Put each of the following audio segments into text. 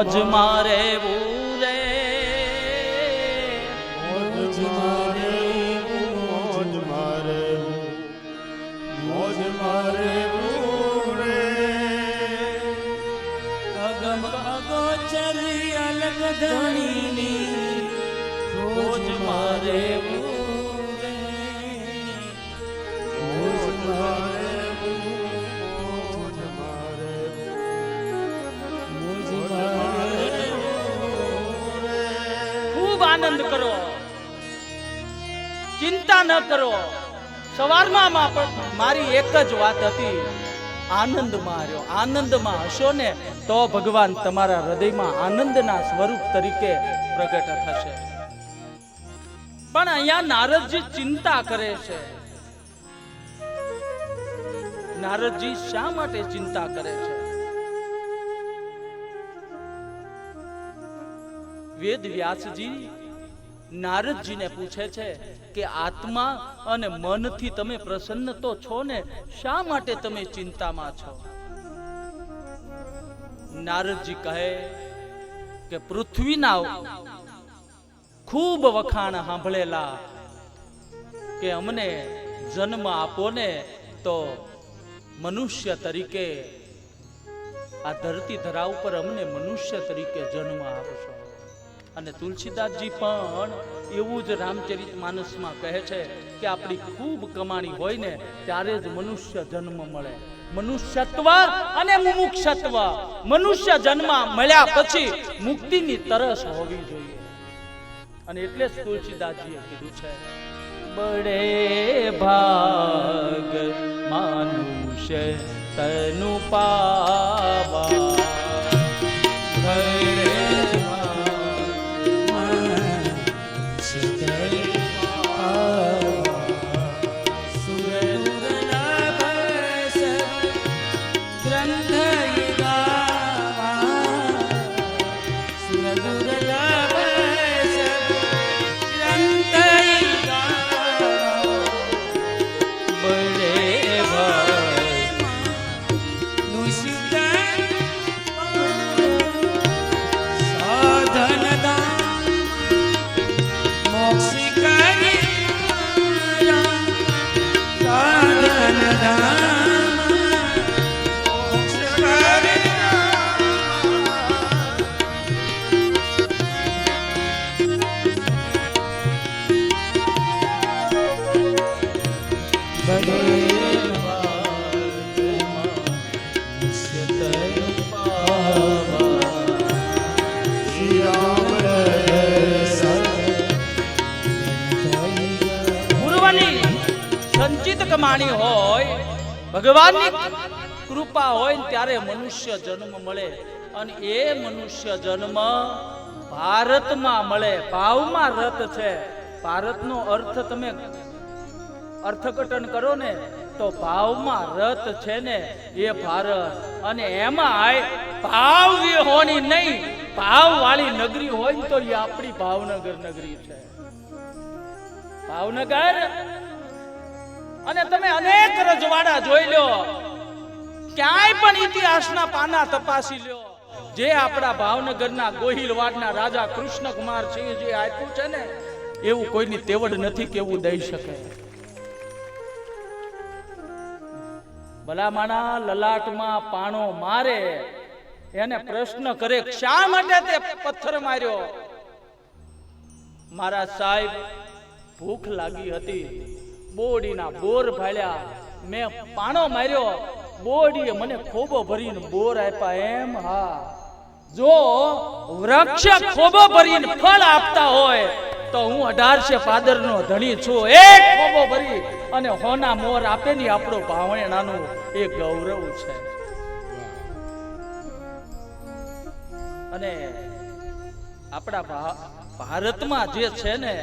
મોજ મારે બુરે મોજ મારે મોજ મારે મોજ મારે રે અગમ અગોચરી અલગ ધણીની મોજ મારે બુરે મોજ મારે મોજ મારે મોજ મારે ખૂબ આનંદ કરો, ચિંતા ન કરો. સવારમાં મારી એક જ વાત હતી, આનંદમાં રહ્યો. આનંદમાં હશો ને તો ભગવાન તમારા હૃદયમાં આનંદના સ્વરૂપ તરીકે પ્રગટ થશે. પણ અહીંયા નારદજી ચિંતા કરે છે. નારદજી શા માટે ચિંતા કરે છે? વેદ વ્યાસજી નારદજીને પૂછે છે કે આત્મા અને મનથી તમે પ્રસન્ન તો છો ને, શા માટે તમે ચિંતામાં છો? નારદજી કહે કે પૃથ્વીના ખૂબ વખાણ સાંભળેલા કે અમને જન્મ આપો ને તો મનુષ્ય તરીકે આ ધરતી ધરા ઉપર અમને મનુષ્ય તરીકે જન્મ આપશો. અને તુલસીદાસજી પણ એવું જ રામચરિત માનસમાં કહે છે કે આપણી ખૂબ કમાણી હોય ને ત્યારે જ મનુષ્ય જન્મ મળે. મનુષ્યત્વ અને મુમુક્ષત્વ, મનુષ્ય જન્મ મળ્યા પછી મુક્તિની તરસ હોવી જોઈએ. અને એટલે જ તુલસીદાસજીએ કીધું છે, બડે ભાગ મનુષ્ય તનુ પાવા, સંચિત કમાણી હોય, ભગવાનની કૃપા હોય ત્યારે મનુષ્ય જન્મ મળે. અને એ મનુષ્ય જન્મ ભારતમાં મળે. ભાવમાં રત છે. ભારતનો અર્થ તમે અર્થઘટન કરો ને તો ભાવમાં રત છે ને એ ભારત. અને એમાં ભાવ વિહોણી નહીં, ભાવ વાળી નગરી હોય ને તો એ આપણી ભાવનગર નગરી છે. ભાવનગર. અને તમે અનેક રજવાડા જોઈ લો, ક્યાંય પણ ઇતિહાસના પાના તપાસી લો, જે આપણા ભાવનગરના ગોહિલવાડના રાજા કૃષ્ણકુમાર સિંહ જે આપ્યું છે ને એવું કોઈની તેવડ નથી કે એવું દઈ શકે. ભલામાણા લલાટમાં પાણો મારે, એને પ્રશ્ન કરે શા માટે તે પથ્થર માર્યો? મારા સાહેબ, ભૂખ લાગી હતી, બોડીના બોર ભાળ્યા, મેં પાણો માર્યો, બોડીએ મને ખોબો ભરીને બોર આપ્યા. એમ? હા. જો વૃક્ષ ખોબો ભરીને ફળ આપતા હોય તો હું 1800 પાદરનો ધણી છું. એક ખોબો ભરી અને હોના મોર આપે ને આપણો ભાવણાનું એ ગૌરવ છે. અને આપણા ભારતમાં જે છે ને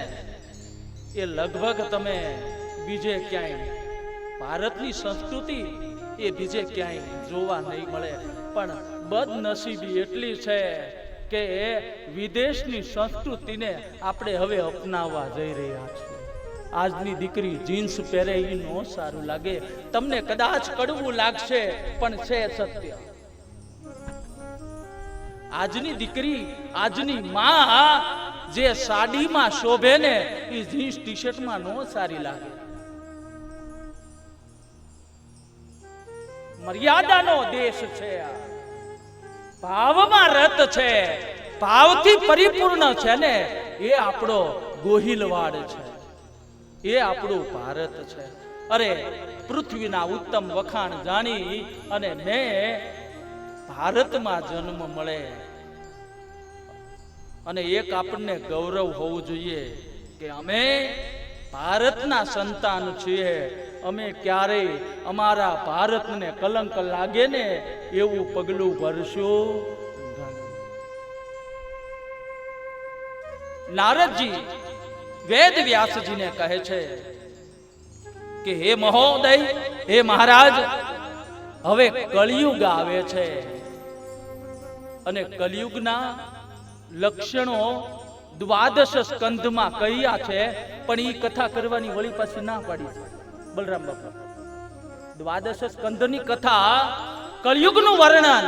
એ લગભગ તમે બીજે ક્યાંય, ભારતની સંસ્કૃતિ એ બીજે ક્યાંય જોવા નહીં મળે. પણ બદનસીબી એટલી છે કે વિદેશની સંસ્કૃતિને આપણે હવે અપનાવવા જઈ રહ્યા છીએ. આજની દીકરી જીન્સ પહેરે એ નો સારું લાગે. તમને કદાચ કડવું લાગશે પણ છે સત્ય. આજની દીકરી, આજની માં જે સાડીમાં શોભે ને એ જીન્સ ટી શર્ટમાં નો સારી લાગે. મર્યાદાનો દેશ છે, ભાવમાં રત છે, ભાવથી પરિપૂર્ણ છે ને એ આપણો ગોહિલવાડ છે, એ આપણું ભારત છે. અરે પૃથ્વીના ઉત્તમ વખાણ જાણી અને મેં ભારતમાં જન્મ મળે અને એક આપણને ગૌરવ હોવું જોઈએ કે અમે ભારતના સંતાન છીએ. અમે ક્યારેય અમારા ભારતને કલંક લાગે ને એવું પગલું ભરશું. નારદજી વેદ વ્યાસજીને કહે છે કે હે મહોદય, હે મહારાજ, હવે કળિયુગ આવે છે અને કળિયુગના લક્ષણો 12 સ્કંધમાં કહ્યા છે, પણ એ કથા કરવાની વળી પાછી ના પાડી છે બલરામ બાપા. 12 સ્કંધની કથા, કળિયુગનું વર્ણન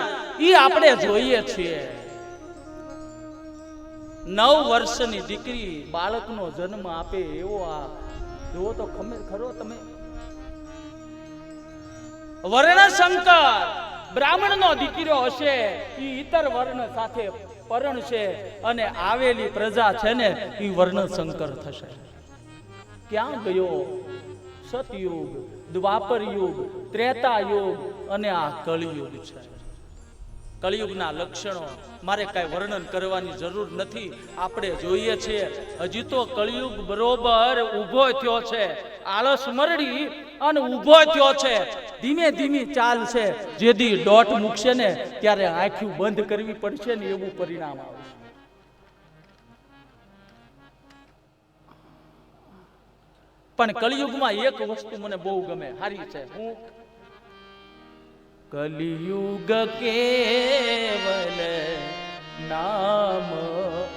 એ આપણે જોઈએ છીએ. 9 વર્ષની દીકરી બાળકનો જન્મ આપે એવો આ જુઓ તો ખરો તમે. વર્ણશંકર બ્રાહ્મણનો દીકરો હશે, એ ઇતર વર્ણ સાથે પરણ છે અને આવેલી પ્રજા છે ને એ વર્ણશંકર થશે. ક્યાં ગયો સતયુગ, દ્વાપર યુગ, ત્રેતા યુગ અને આ કળિયુગ છે. કળિયુગના લક્ષણો મારે કાંઈ વર્ણન કરવાની જરૂર નથી, આપણે જોઈએ છીએ. હજી તો કળિયુગ બરોબર ઊભો થયો છે, આળસ મરડી અને ઊભો થયો છે. ધીમે ધીમે ચાલશે, જેથી દોટ મૂકશે ને ત્યારે આંખું બંધ કરવી પડશે ને એવું પરિણામ આવશે. પણ કળિયુગમાં એક વસ્તુ મને બહુ ગમે, હારી છે. હું કલિયુગ કેવલ નામ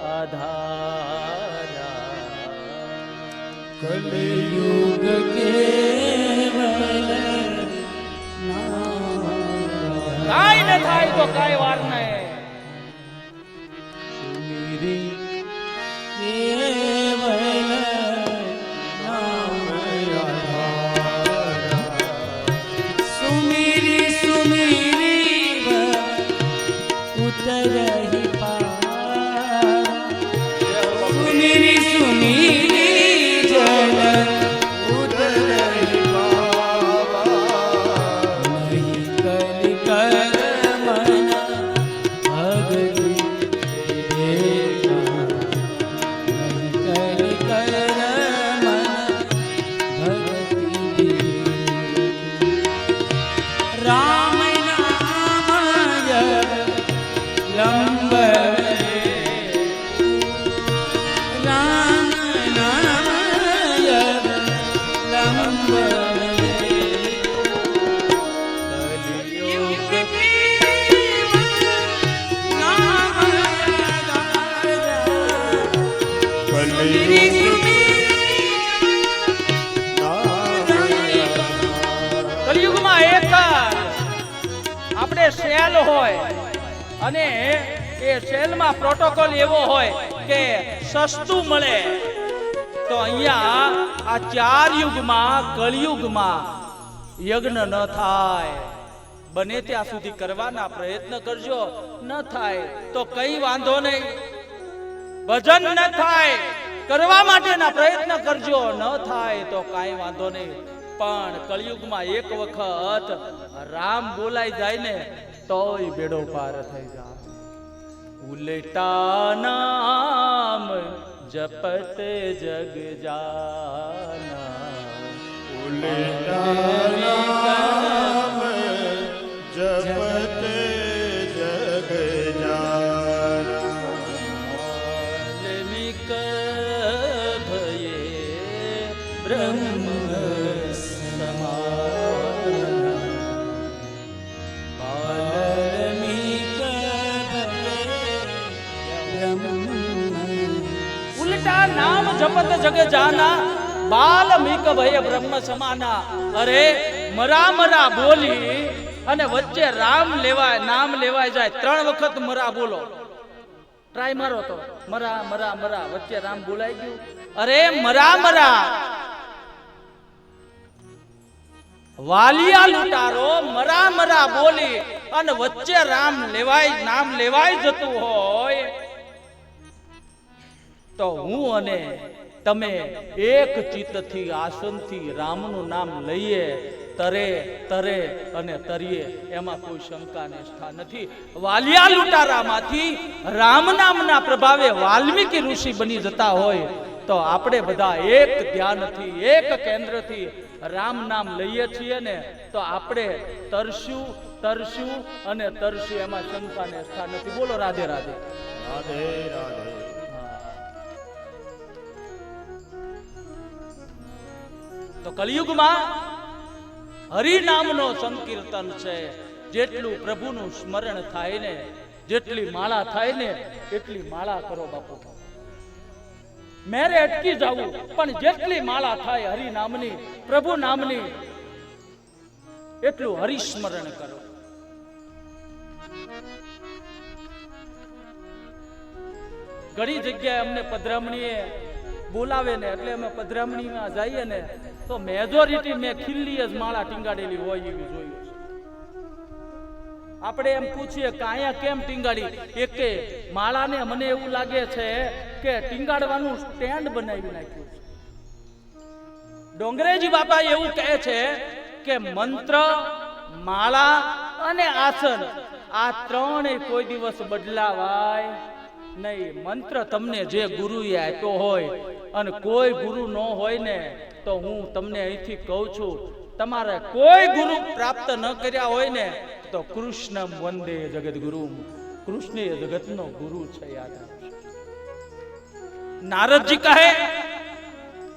આધારા, કલિયુગ કેવલ નામ કાઈ ન થાય તો કાઈ વાર નહીં. સુમિરી કેવલ નામ આધારા, સુમિરી સુમિરી ઉતરહી પાર, સુમિરી સુમિરી જન ઉતરહી પાર, નહીં કલિ કર મન ભગતી દેવા, નહીં કલિ કર મન ભગતી દેવા. રામ નામય લંબરે, રામ નામય લંબરે, કલિયુગ નામ કળિયુગમાં એક આપણે સેલ હોય અને એ સેલમાં પ્રોટોકોલ એવો હોય કે સસ્તું મળે. તો અહીંયા આ 4 યુગમાં કળિયુગમાં યજ્ઞ ન થાય. બને ત્યાં સુધી કરવાના પ્રયત્ન કરજો, ન થાય તો કઈ વાંધો નહીં. ભજન ન થાય, કરવા માટેના પ્રયત્ન કરજો, ન થાય તો કાંઈ વાંધો નહીં. પણ કળિયુગમાં એક વખત રામ બોલાઈ જાય ને તોય બેડો પાર થઈ જાય. ઉલટા નામ જપત જગ જાના, ઉલટા નામ જપત જગ જાના, વાલ્મીક ભયે બ્રહ્મ સમાન, વાલ્મીક ઉલટા નામ જપત જગ જાના, બાલ્મીક ભય બ્રહ્મ સમાના. અરે મરા મરા બોલી અને વચ્ચે રામ લેવાય, નામ લેવાય જાય. 3 વખત મરા બોલો ટ્રાય મારો તો મરા મરા મરા વચ્ચે રામ બોલાઈ ગયું. અરે મરા મરા વાલિયા લૂંટારો મરા મરા બોલી અને વચ્ચે રામ લેવાય નામ લેવાય જતું હોય તો હું અને તમે એક ચિત્તથી આસનથી રામનું નામ લઈએ તરે તરે અને તરીએ એમાં કોઈ શંકા ને સ્થાન નથી. વાલિયા લૂંટારામાંથી રામ નામના પ્રભાવે વાલ્મીકી ઋષિ બની જતા હોય તો આપણે બધા એક ધ્યાનથી એક કેન્દ્રથી રામ નામ લઈએ છીએ ને તો આપણે તરશું તરશું અને તરશું એમાં શંકા ને સ્થાન નથી. બોલો રાધે રાધે. રાધે રાધે. તો કલિયુગમાં હરિનામનો સંકીર્તન છે. જેટલું પ્રભુનું સ્મરણ થાય ને જેટલી માળા થાય ને એટલી માળા કરો બાપુ. મેરે અટકી જાવું પણ જેટલી માળા થાય હરિનામની પ્રભુ નામની એટલું હરિસ્મરણ કરો. ઘણી જગ્યાએ અમને પધરામણીએ બોલાવે ને એટલે અમે પધરામણીમાં જઈએ ને તો મેજોરિટી મેં ખીલ્લી જ માળા ટીંગાડેલી હોય એવી જોયું છે. આપણે એમ પૂછીએ કે અહીંયા કેમ ટીંગાડી એકે માળાને મને એવું લાગે છે કે ટીંગાડવાનું સ્ટેન્ડ બનાવી નાખ્યું છે. ડોંગરેજી બાપા એવું કહે છે કે મંત્ર માળા અને આસન આ ત્રણેય કોઈ દિવસ બદલાવાય નહીં. મંત્ર તમને જે ગુરુએ આપ્યો હોય અને કોઈ ગુરુ ન હોય ને તો હું તમને અહીંથી કહું છું તમારે કોઈ ગુરુ પ્રાપ્ત ન કર્યા હોય ને તો કૃષ્ણ વંદે જગત ગુરુ. કૃષ્ણ એ જગતનો ગુરુ છે. યાદ રાખજો. નારદજી કહે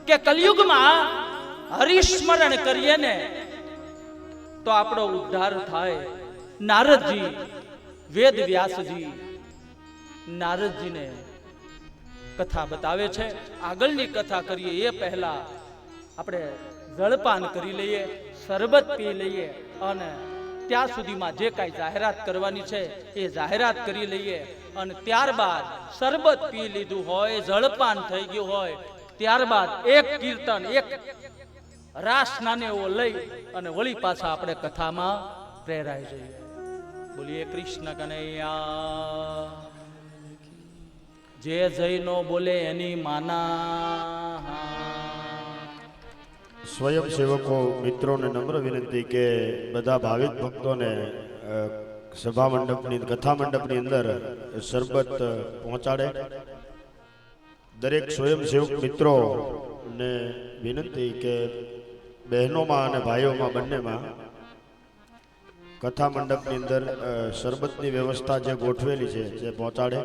કે કલયુગમાં હરિસ્મરણ કરીએ ને તો આપણો ઉદ્ધાર થાય. નારદજી વેદ વ્યાસજી નારદજીને કથા બતાવે છે. આગળની કથા કરીએ એ પહેલા આપણે જળપાન કરી લઈએ, શરબત પી લઈએ અને ત્યાં સુધીમાં જે કાંઈ જાહેરાત કરવાની છે એ જાહેરાત કરી લઈએ અને ત્યારબાદ શરબત પી લીધું હોય જળપાન થઈ ગયું હોય ત્યારબાદ એક કીર્તન એક રાસ નાનેવો લઈ અને વળી પાછા આપણે કથામાં પ્રેરાઈ જઈએ. બોલીએ કૃષ્ણ કનૈયા. જે જૈનો બોલે એની માના. સ્વયંસેવકો મિત્રોને નમ્ર વિનંતી કે બધા ભાવિક ભક્તોને સભા મંડપની કથા મંડપની અંદર શરબત પહોંચાડે. દરેક સ્વયંસેવક મિત્રોને વિનંતી કે બહેનોમાં અને ભાઈઓમાં બંનેમાં કથા મંડપની અંદર શરબતની વ્યવસ્થા જે ગોઠવેલી છે તે પહોંચાડે.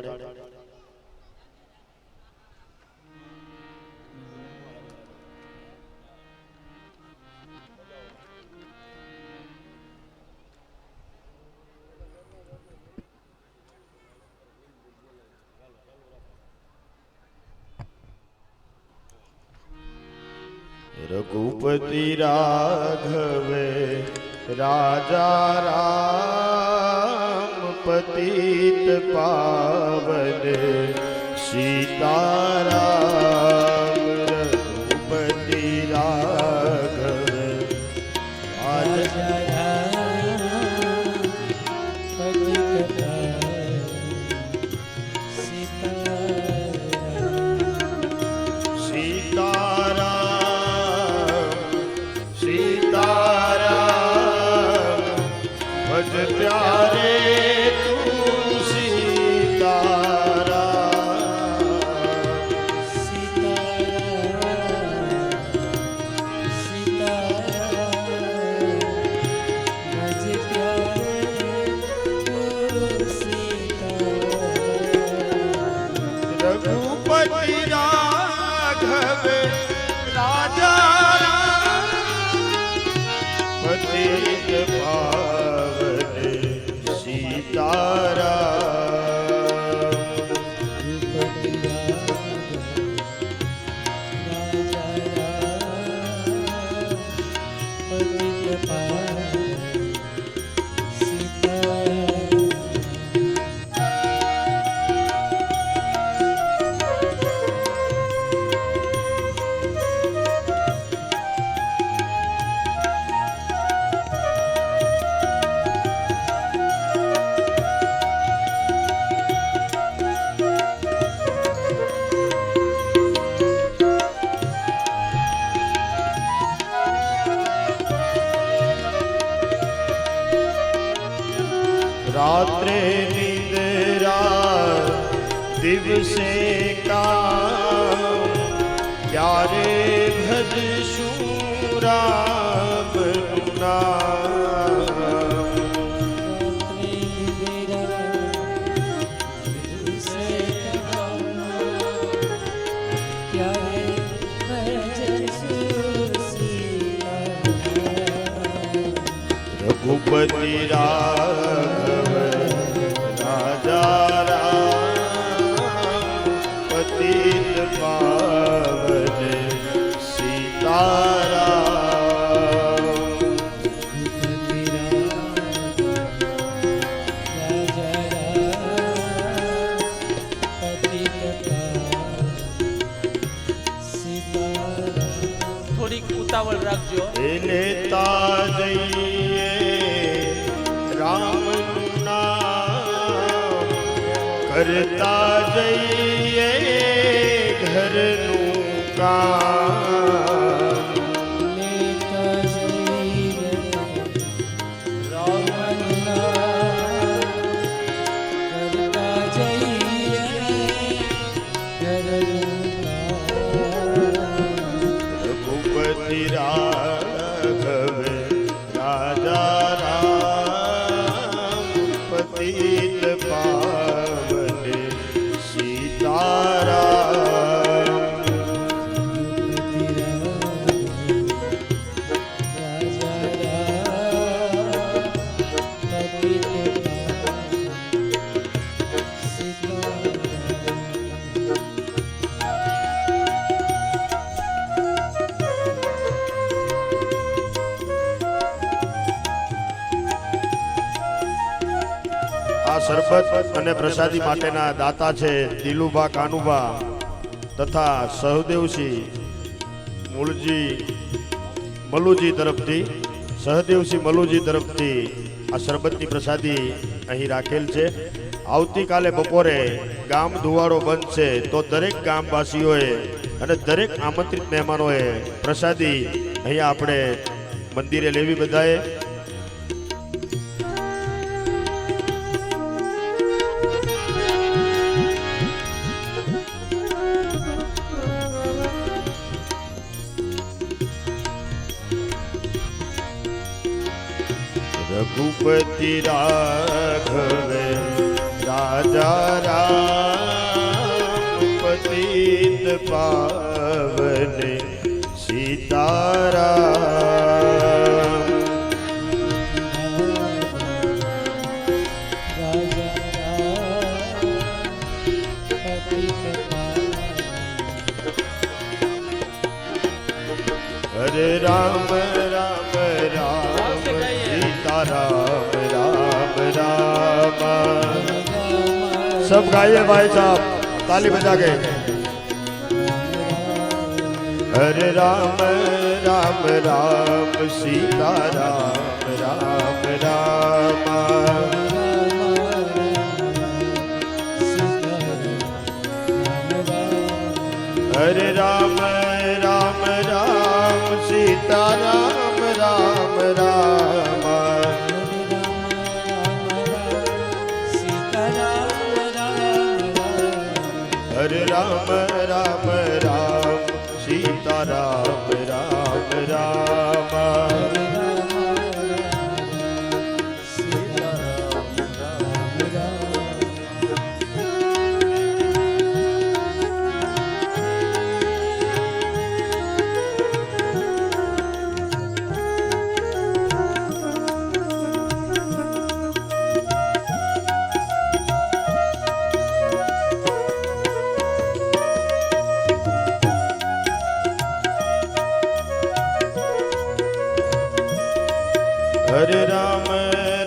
रघुपति राघवे राजा राम पतित पावन सीताराम. रघुपति राघवे राजा राम पतित प्यारे तू सीताराम. દિવસે કામ ક્યારે ભજશું રામનું નામ રઘુપતિ રાઘવ રાજા રામ પતિત પાવન સીતારામ થોડીક ઉતાવળ રાખજો. એ લેતા જઈએ રામનું નામ કરતા જઈએ ઘરનું કામ રઘુપતિ રાઘવ રાજા રામ પતિત પાવન સીતારામ આ શરબત અને પ્રસાદી માટેના દાતા છે દિલુભા કાનુભા તથા સહદેવસિંહ મલુજી તરફથી સહદેવસિંહ મલુજી તરફથી આ શરબતની પ્રસાદી અહીં રાખેલ છે. આવતીકાલે બપોરે ગામ ધુવાડો બંધ છે તો દરેક ગામવાસીઓએ અને દરેક આમંત્રિત મહેમાનોએ પ્રસાદી અહીંયા આપણે મંદિરે લેવી બધાએ. રઘુપતિ રાઘવ રાજા રામ પતિત પાવન સીતારામ હરે રામ રામ રામ सीताराम राम राम सब गाइए भाई साहब ताली बजा के. हरे राम राम राम सीताराम राम राम हरे राम राम राम सीताराम राम राम हरे राम राम राम सीताराम राम राम हरे राम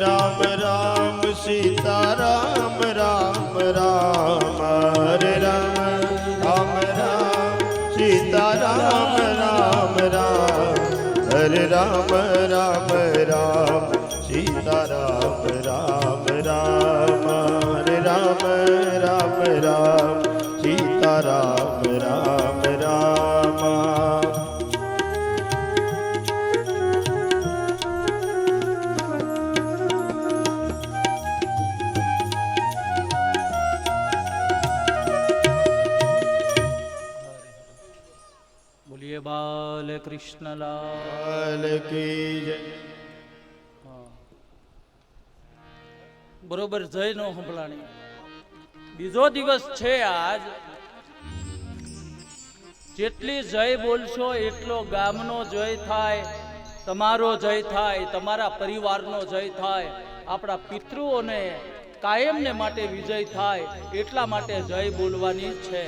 राम राम सीता राम राम राम हरे राम राम राम सीता राम राम राम हरे राम राम राम सीता राम राम राम हरे राम राम राम सीता राम राम राम ગોપાલ કૃષ્ણલાલ લાલ કી જય. બરોબર જય નો સંભળાણી. બીજો દિવસ છે આજ. જેટલી જય બોલશો એટલો ગામનો જય થાય, તમારો જય થાય, તમારા પરિવારનો જય થાય, આપણા પિતૃઓને કાયમને માટે વિજય થાય, એટલા માટે જય બોલવાની છે.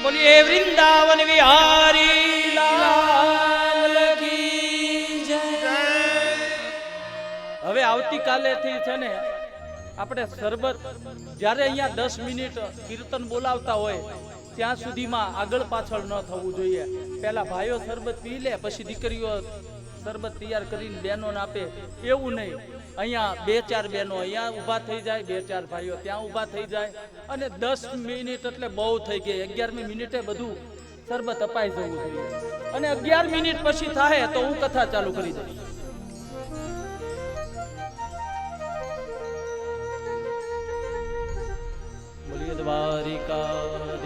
બોલીએ વૃંદાવન વિહારી લાલ કી જય. હવે આવતીકાલેથી છે ને આપણે શરબત, જ્યારે અહીંયા 10 મિનિટ કીર્તન બોલાવતા હોય ત્યાં સુધીમાં આગળ પાછળ ન થવું જોઈએ. પહેલા ભાઈઓ શરબત પી લે, પછી દીકરીઓ શરબત તૈયાર કરીને બહેનોને આપે, એવું નહીં. અહીંયા 2-4 બહેનો અહીંયા ઊભા થઈ જાય, 2-4 ભાઈઓ ત્યાં ઊભા થઈ જાય, અને 10 મિનિટ એટલે બહુ થઈ ગઈ. 11મી મિનિટે બધું શરબત અપાઈ જવું જોઈએ. અને 11 મિનિટ પછી થાય તો હું કથા ચાલુ કરી દઈશ. બોલીએ દ્વારિકાધીશ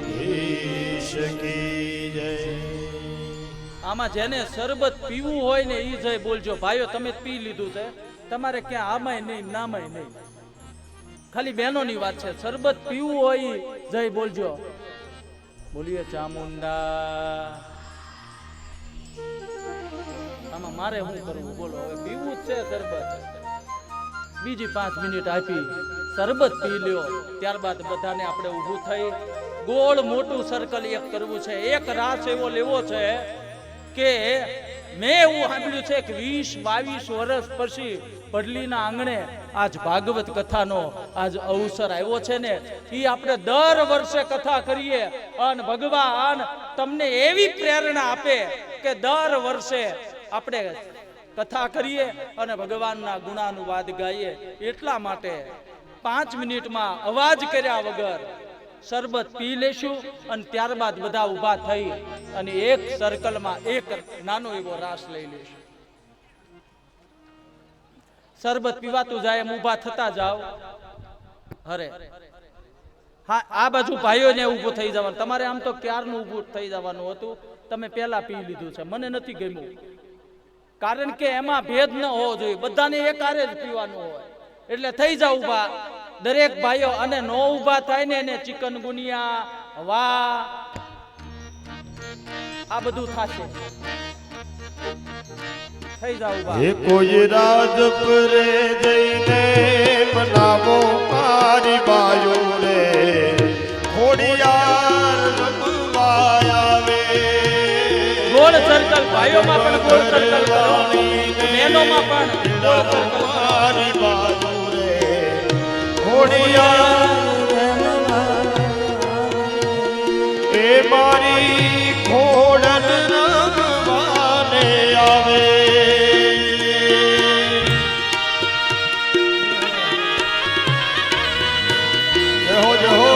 કી જય. આમાં જેને શરબત પીવું હોય ને ઈ જય બોલજો. ભાઈઓ તમે પી લીધું છે, તમારે ક્યાં આમાંય નહીં નામાંય નહીં, ખાલી બહેનોની વાત છે. શરબત પીવું હોય ઈ જય બોલજો. બોલીએ ચામુંડા. આમાં મારે શું કરવું બોલો? હવે પીવું જ છે શરબત. બીજી 5 મિનિટ આપી શરબત પી લ્યો, ત્યારબાદ બધાને આપણે ઊભું થઈ ગોળ મોટું સર્કલ એક કરવું છે. એક રાસ એવો લેવો છે કે મેં એવું સાંભળ્યું છે કે 20-22 વર્ષ પછી પડલીના આંગણે આજ ભાગવત કથાનો આજ અવસર આવ્યો છે ને, એ આપણે દર વર્ષે કથા કરીએ અને ભગવાન તમને એવી પ્રેરણા આપે કે દર વર્ષે આપણે કથા કરીએ અને ભગવાનના ગુણાનુવાદ ગાઈએ. એટલા માટે 5 મિનિટમાં અવાજ કર્યા વગર શરબત પી લેશું અને ત્યારબાદ બધા ઊભા થઈ અને એક સર્કલમાં એક નાનો એવો રાસ લઈ લેશું. શરબત પીવાતું જાય એમ ઊભા થતા જાઓ. હરે હા, આ બાજુ ભાઈઓને ઊભું થઈ જવાનું. તમારે આમ તો ક્યારનું ઊભું થઈ જવાનું હતું, તમે પહેલા પી લીધું છે. મને નથી ગમ્યું, કારણ કે એમાં ભેદ ન હોવો જોઈએ, બધાને એક આરે જ પીવાનું હોય. એટલે થઈ જાવ ઊભા દરેક ભાઈઓ, અને નો ઊભા થાય ને એને ચિકનગુનિયા, હવા, આ બધું થશે. થઈ જાવ ઊભા. હે કોઈ રાજપુરે જઈને મનાવો મારી બાયો રે, ખોડિયાર રમવા આવે. ગોળ સર્કલ ભાઈઓમાં પણ ગોળ સર્કલ કરો, બહેનોમાં પણ ગોળ સર્કલ કરો. મારી બાયો રે, ખોડિયાર એ મારી ખોડલ રમવાને આવે. જય હો જય હો.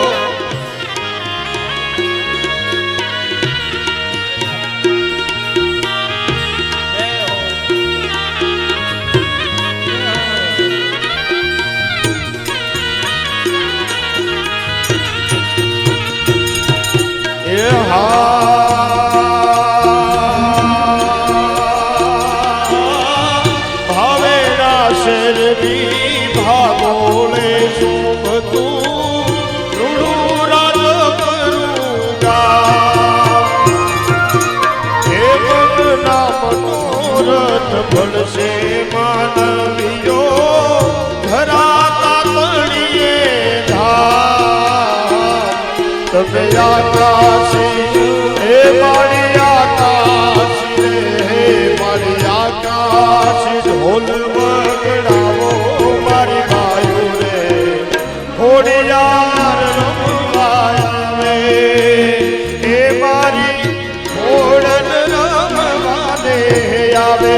ભાવેના શેરની ભાગોળે શોભતું રૂડું રાજ કરુંગા. હે મનના મનોરથ ભળશે માનવીઓ, ધરાતા તળિયે ધામ. તમે આકાશી હે મારી આકાશી રે, હે મારી આકાશી ઢોલ વગડાવો મારી બાયો રે, ખોડિયાર રમવા આવે. હે મારી ખોડલ રમવાને આવે.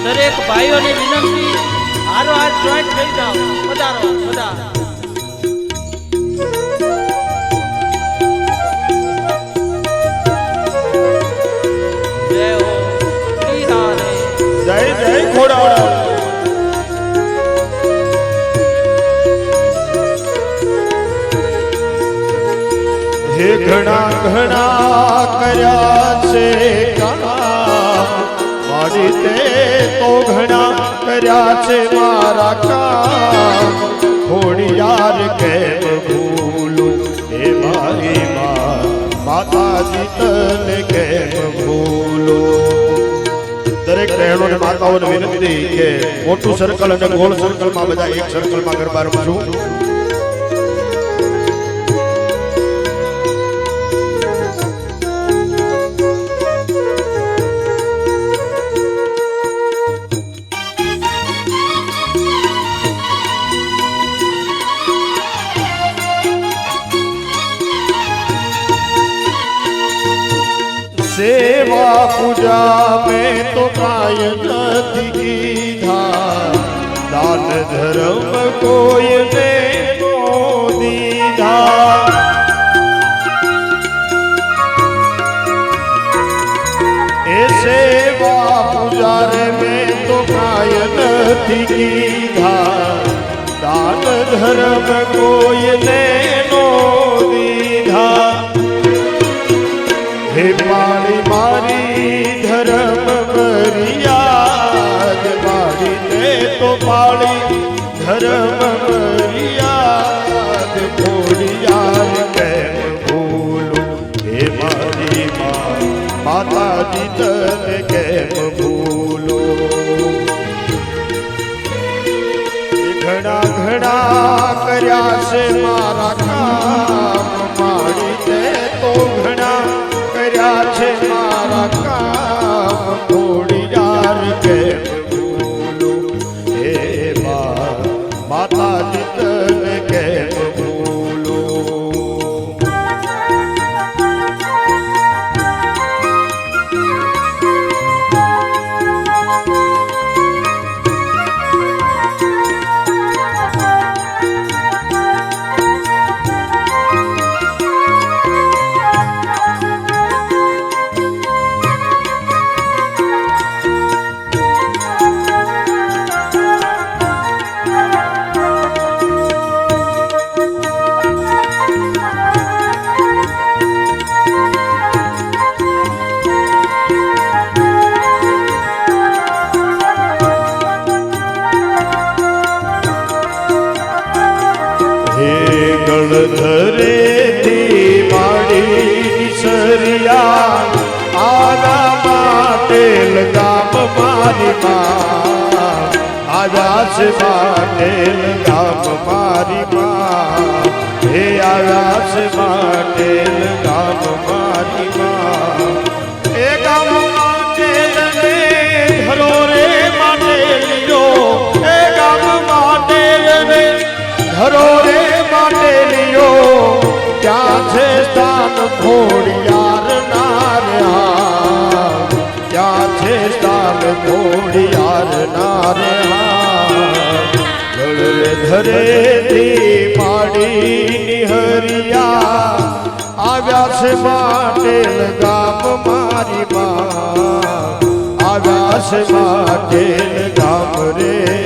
દરેક ભાઈઓને વિનંતી, હારો હાથ જોઈન્ટ થઈ જાઓ. પધારો બધા. હે ઘણા ઘણા કર્યા છે કામ મારી તે તો ઘણા કર્યા છે મારા કામ થોડી યાર કેમ ભૂલું હે મારી માતાજી તને કેમ ભૂલું દરેક બહેનો અને માતાઓને વિનંતી કે મોટું સર્કલ અને ગોળ સર્કલમાં બધા એક સર્કલમાં ગરબા રમશું सेवा पूजा में तो काय નથી કીધા દાન ધર્મ કોઈ ને નો દીધા એ સેવા પૂજા રે મેં તો કાય નથી કીધા દાન ધર્મ કોઈ ને નો દીધા હે મારી મારી ધર્મ મર્યાદ મારી તે તો પાળી ધર્મ મર્યાદ થોડી યાર કેમ ભૂલું હે મારી માતાજી તને કેમ ભૂલું ઘણા ઘણા કર્યા છે મારા કામ મારી તે તો ઘણા કર્યા છે મારા કામ થોડી યાર કેમ ભૂલું હે માતાજી તને કેમ ભૂલું ધરેથી માડી સરિયા આવા માટેલ ગામ મારી માં આવ્યા છે માટેલ ગામ મારી માં હે આવ્યા છે માટેલ ગામ મારી માં એ ગામ માટેલ ને ધરો રે માટેલિયો એ ગામ માટેલ ને ધરો રે ક્યાં છે સ્થાન ખોડિયાર નાર્યા ક્યાં છે સ્થાન ખોડિયાર નાર્યા ધરેથી માડી નિહરિયા આવ્યા છે માટેલ ગામ મારી માં આવ્યા છે માટેલ ગામ રે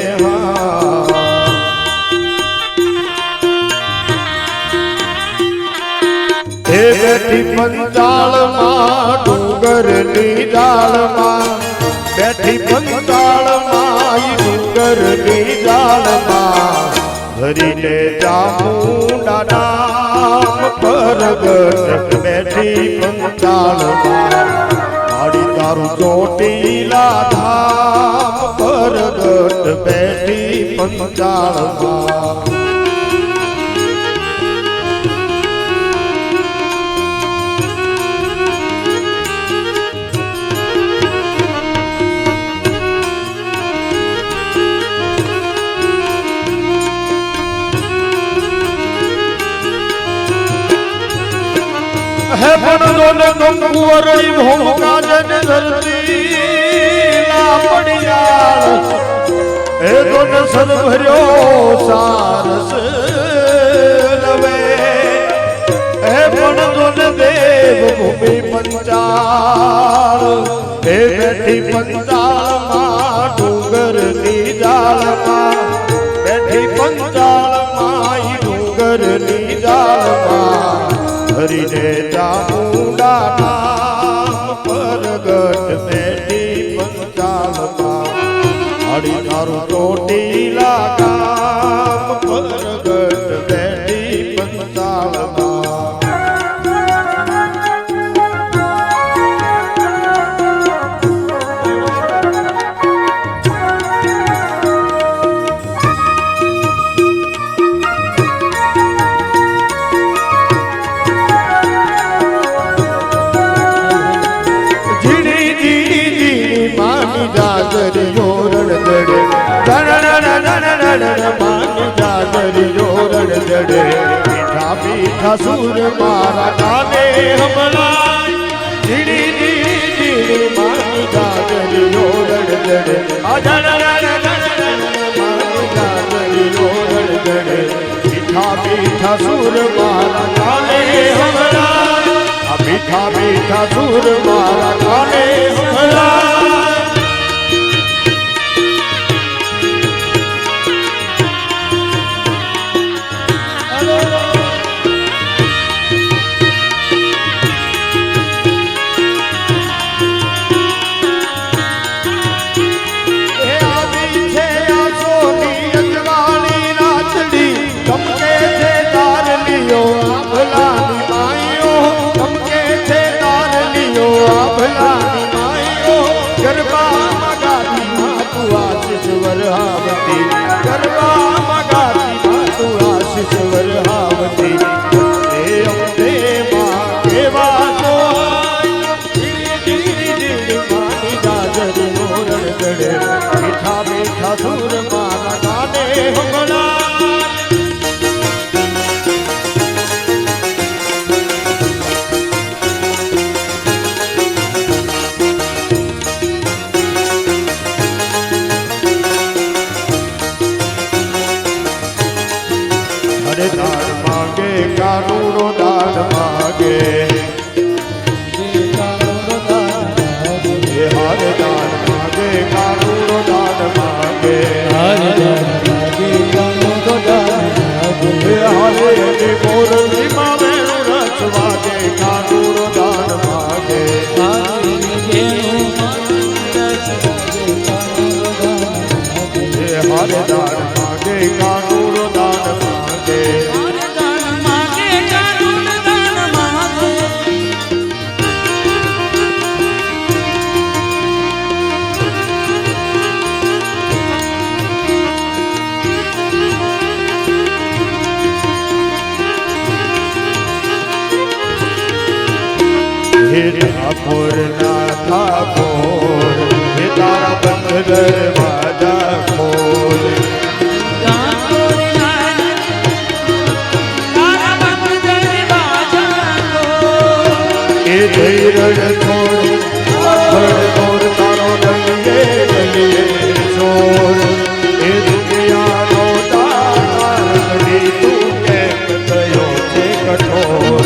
હે બેઠી પંચાળમાં ડુંગરની ડાળમાં બેઠી પંચાળમાં ડુંગરની ડાળમાં ધરીને ચામુંડા નામ પરગટ બેઠી પંચાળમાં માડી તારું ચોટીલા ધામ પરગટ બેઠી પંચાળમાં હે પણ ને કંકુવરણી ભોંકા જન ધરતી લાપડિયાળ હે દોન સદ ભર્યો સારસ લવે હે પણ દોન દેવ ભૂમિ પંચાળ હે બેઠી પંચાળમાં ડુંગરની જાળમાં બેઠી પંચાળમાં ડુંગરની જાળમાં ધરીને ચામુંડા નામ પરગટ બેઠી પંચાલમાં હરી તારું ચોટીલા ગામ પરગટ બેઠી પંચાલમાં જાગરિયો રણદડે માન જાગરિયો રણદડે મીઠા મીઠા સુર મારા ગાને હમણાં ધીરી ધીરી ધીરી માન જાગરિયો રણદડે માન જાગરિયો રણદડે મીઠા મીઠા સુર મારા ગાને હમણાં મીઠા મીઠા સુર મારા ગાને હમણાં મીઠા મીઠા સુર મારા ગાને હમણાં હરે દાન માગે કાનૂનો દાન માગે હરે દાન માગે કાનૂનો દાન માગે હરે હરે મોરલી માં વેણુ રચવા દે કાનૂનો દાન માગે હરે દાન માગે કાનૂનો દાન માગે હે ઠાકોર ના ઠાકોર હે તારા બંધ દરવાજા ખોલ એ જઈ રડ થોડ તારો રંગે રંગે ચોર એ દુનિયાનો તારી તું કેમ થયો છે કઠોર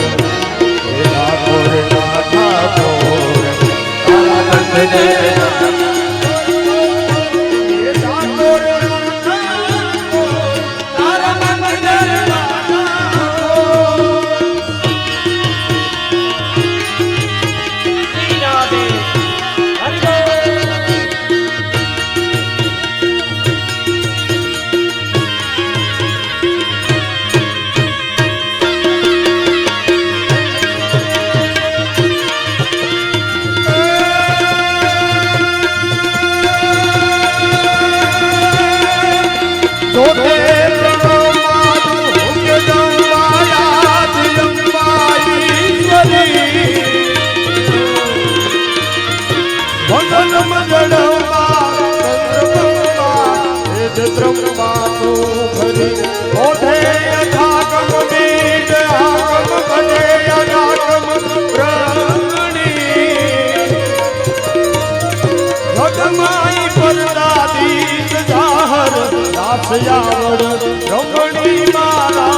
આવડ રમણી મારા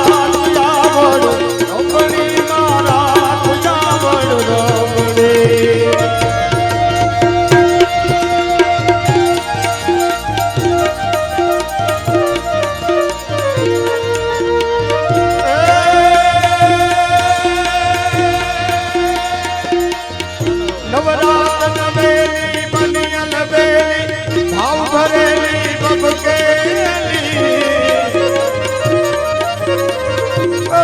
આવડ રમણી મારા આવડ રમણી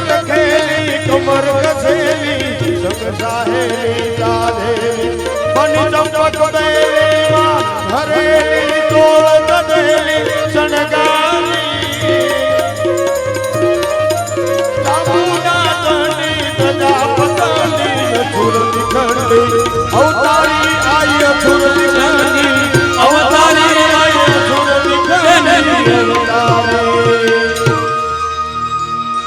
રખેલી કમર કસેલી સંગ સાહેલી ચાલેલી બની ચંપક બેલી માં હરેલી તોળ કદેલી શણગારી ચામુંડા ચંડી ધજા પતાલી અસુરની ખંડી અવતારી આઈ અસુરની ખંડી અવતારી આઈ અસુરની ખંડી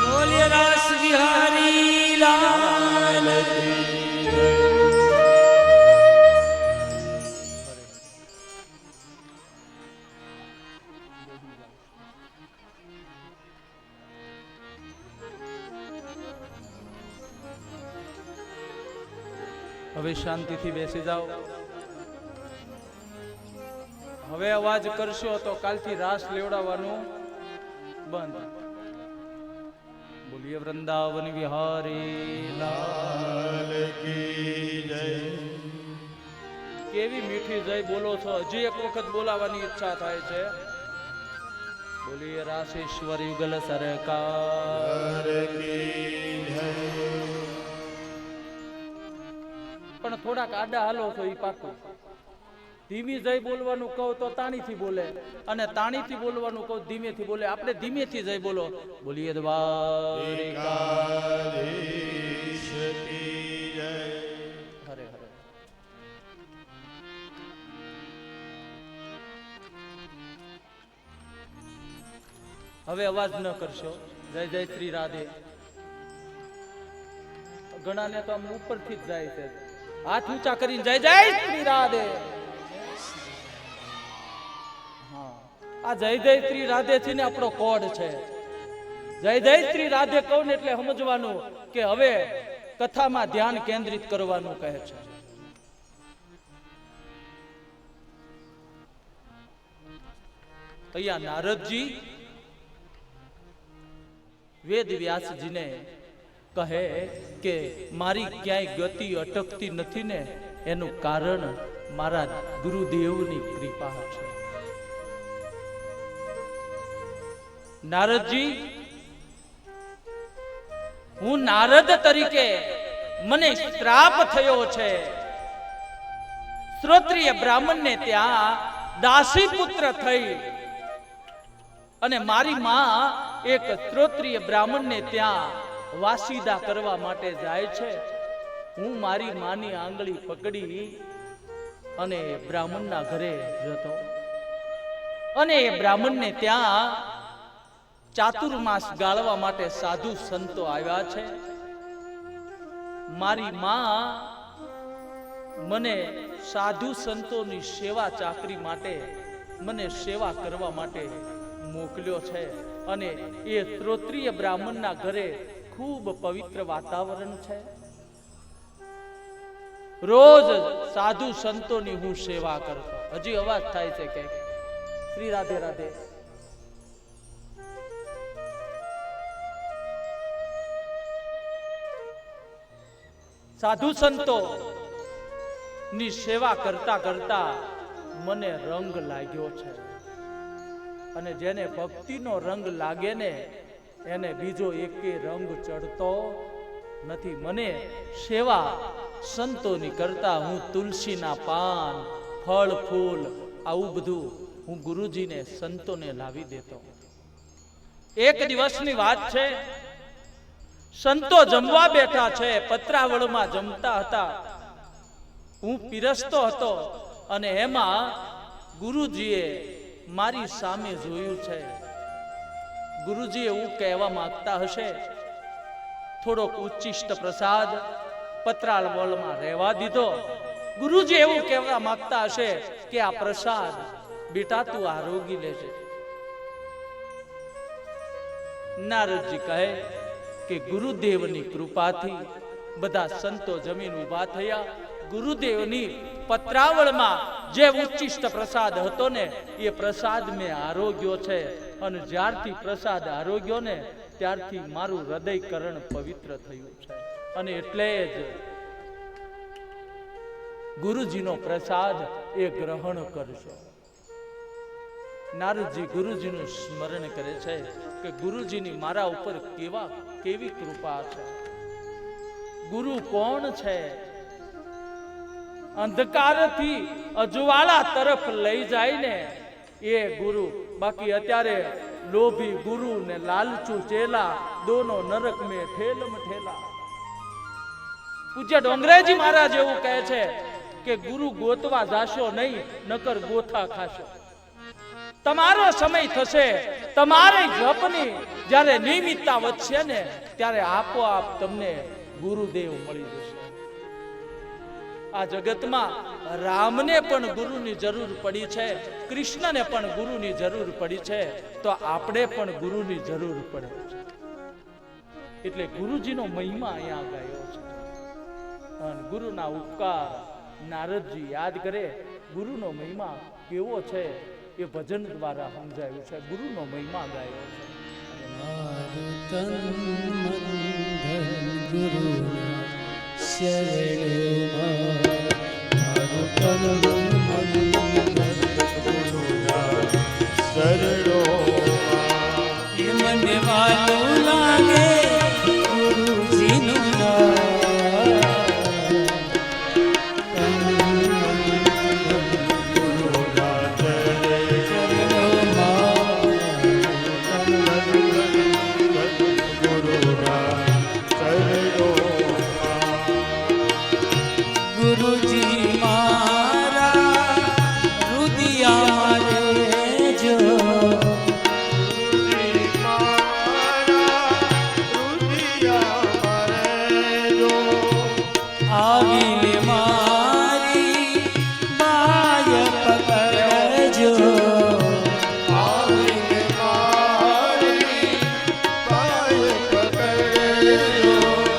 બોલે રાસ વિહારી લાલ હવે શાંતિથી બેસી જાઓ. હવે અવાજ કરશો તો કાલથી રાસ લેવડાવવાનું બંધ. બોલીએ વૃંદાવન વિહારી લાલ કી જય. કેવી મીઠી જય બોલો છો. હજી એક વખત બોલાવાની ઈચ્છા થાય છે. બોલીએ રાસેશ્વર યુગલ સરકાર કી જય. પણ થોડાક આડા હાલો છો ઈ પાકું. ધીમી જય બોલવાનું કહો તો તાણીથી બોલે, અને તાણીથી બોલવાનું કહો ધીમેથી બોલે. આપણે ધીમેથી જય બોલો. બોલીએ દ્વારિકાધીશ કી જય. હરે હરે. હવે અવાજ ન કરશો. જય જય શ્રી રાધે. ઘણાને તો આમ ઉપરથી જ જાય છે. હાથ ઊંચા કરીને જય જય શ્રી રાધે. હા, આ જય જય શ્રી રાધે થી ને આપણો કોડ છે. જય જય શ્રી રાધે કહું ને એટલે સમજવાનું કે હવે કથામાં ધ્યાન કેન્દ્રિત કરવાનું કહે છે. અહીંયા નારદજી વેદ વ્યાસજીને કહે કે મારી ક્યાંય ગતિ અટકતી નથી ને એનું કારણ મારા ગુરુદેવની કૃપા છે. નારદજી, હું નારદ તરીકે મને શ્રાપ થયો છે. શ્રોત્રિય બ્રાહ્મણને ત્યાં દાસી પુત્ર થઈ અને મારી માં એક શ્રોત્રિય બ્રાહ્મણને ત્યાં વાસીદા કરવા માટે જાય છે. હું મારી માની આંગળી પકડી અને બ્રાહ્મણના ઘરે જતો, અને એ બ્રાહ્મણને ત્યાં ચાતુર્માસ ગાળવા માટે સાધુ સંતો આવ્યા છે. મારી માં મને સાધુ સંતોની સેવા ચાકરી માટે, મને સેવા કરવા માટે મોકલ્યો છે. અને એ શ્રોત્રિય બ્રાહ્મણના ઘરે ખૂબ પવિત્ર વાતાવરણ છે. રોજ સાધુ સંતોની હું સેવા કરતો. હજી અવાજ થાય છે કે શ્રી રાધે રાધે. સાધુ સંતો ની સેવા કરતા કરતા મને રંગ લાગ્યો છે. અને જેને ભક્તિનો રંગ લાગે ને એને બીજો એકે રંગ ચડતો નથી. મને સેવા સંતોની કરતા હું તુલસીના પાન, ફળ ફૂલ આવું બધું હું ગુરુજીને સંતોને લાવી દેતો. એક દિવસની વાત છે, સંતો જમવા બેઠા છે, પત્રાવળમાં જમતા હતા. હું પીરસતો હતો અને એમાં ગુરુજીએ મારી સામે જોયું છે. ગુરુજી એવું કહેવા માંગતા હશે, થોડોક ઉચ્ચિષ્ટ પ્રસાદ પત્રાવળમાં રહેવા દીધો. ગુરુજી એવું કહેવા માંગતા હશે કે આ પ્રસાદ બેટા તું આરોગી લેજે. નારદજી કહે કે ગુરુદેવની કૃપાથી બધા સંતો જમીન ઉભા થયા. ગુરુદેવની પત્રાવળમાં જે ઉચ્ચિષ્ટ પ્રસાદ હતો ને એ પ્રસાદ મેં આરોગ્યો છે. અને જ્યારથી પ્રસાદ આરોગ્યો ને ત્યારથી મારું હૃદયકરણ પવિત્ર થયું છે. અને એટલે જ ગુરુજીનો પ્રસાદ એ ગ્રહણ કરશો. નારદજી ગુરુજીનું સ્મરણ કરે છે કે ગુરુજીની મારા ઉપર કેવી કૃપા છે. ગુરુ કોણ છે? અંધકારથી અજવાળા તરફ લઈ જાય ને એ ગુરુ. બાકી અત્યારે લોભી ગુરુ ને લાલચુ ચેલા દોનો નરક में ठेलम ठेला. પૂજ્ય ડોંગરેજી મહારાજ એવું કહે છે કે ગુરુ ગોતવા જાશો નહીં, નકર ગોથા ખાશો. તમારો સમય થશે, તમારી જપની જ્યારે નિયમિતતા વધશે ને ત્યારે આપોઆપ તમને ગુરુદેવ મળી જશે. આ જગતમાં રામને પણ ગુરુની જરૂર પડી છે, કૃષ્ણને પણ ગુરુની જરૂર પડી છે, તો આપણે પણ ગુરુની જરૂર પડે છે. એટલે ગુરુજીનો મહિમા અહીંયા ગાયો છે. અને ગુરુના ઉપકાર નારદજી યાદ કરે. ગુરુનો મહિમા કેવો છે એ ભજન દ્વારા સમજાયું છે. ગુરુનો મહિમા ગાયો છે. તન મન ધન ગુરુના શરણમાં, મારું તન મન ધન ગુરુના શરણોમાં. એ મને વાલું લાગે ગુરુજીનું નામ. તન મન ધન ગુરુના શરણોમાં, ગુરુના શરણોમાં. ગુરુજી મારા રુદિયા રેજો. આવીને મારી બાય પકડજો.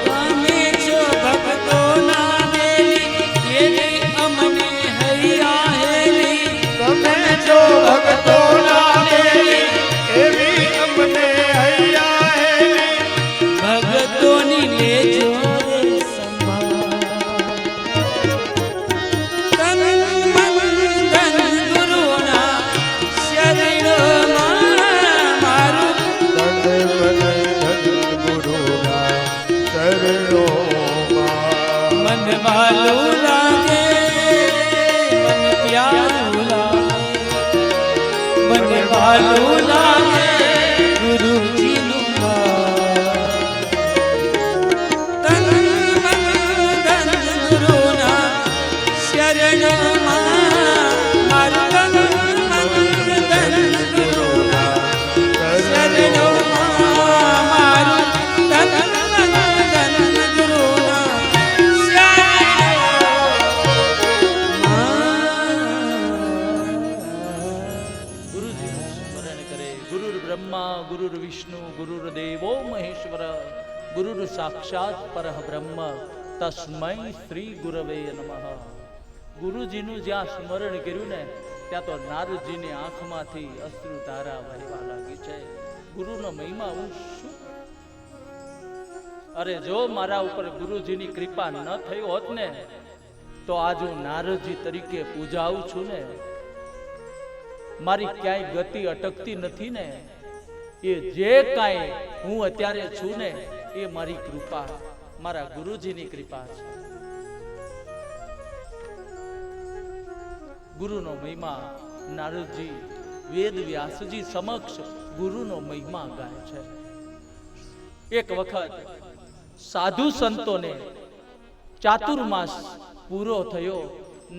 તમે છો ભક્તોના દેવી, એની અમને હૈયા હેલી. તમે જો ભક્તોના દેવી, એવી અમને હૈયા હેલી. ભક્તોની લેજો રે સંભાળ. તન મન ધન ગુરુના શરણમાં, મારું તન મન ધન ગુરુના શરણોમાં. મન વાલું લાગે, મન પ્યારું લાગે, મન વાલું લાગે ગુરુજીનું નામ. તન મન ધન ગુરુના શરણમાં, મારું તન મન ધન ગુરુના શરણમાં, મારું તન મન ધન ગુરુના ગુરુજીનું સ્મરણ કરે. ગુરુર બ્રહ્મા ગુરુર વિષ્ણુ ગુરુર દેવો મહેશ્વર, ગુરુર સાક્ષાત પરબ્રહ્મ, તસ્મૈ શ્રી ગુરવે નમઃ. ગુરુજીનું જ્યાં સ્મરણ કર્યું ને ત્યાં તો નારદજીની આંખમાંથી અશ્રુ ધારા વહેવા લાગી છે. ગુરુનો મહિમા હું શું. અરે જો મારા ઉપર ગુરુજીની કૃપા ન થઈ હોત ને તો આજ હું નારદજી તરીકે પૂજાવું છું ને. મારી ક્યાંય ગતિ અટકતી નથી ને. એ જે કાંઈ હું અત્યારે છું ને એ મારી કૃપા, મારા ગુરુજીની કૃપા છે. ગુરુનો મહિમા નારદજી વેદ વ્યાસજી સમક્ષ ગુરુનો મહિમા ગાય છે. એક વખત સાધુ સંતોને ચાતુર્માસ પૂરો થયો.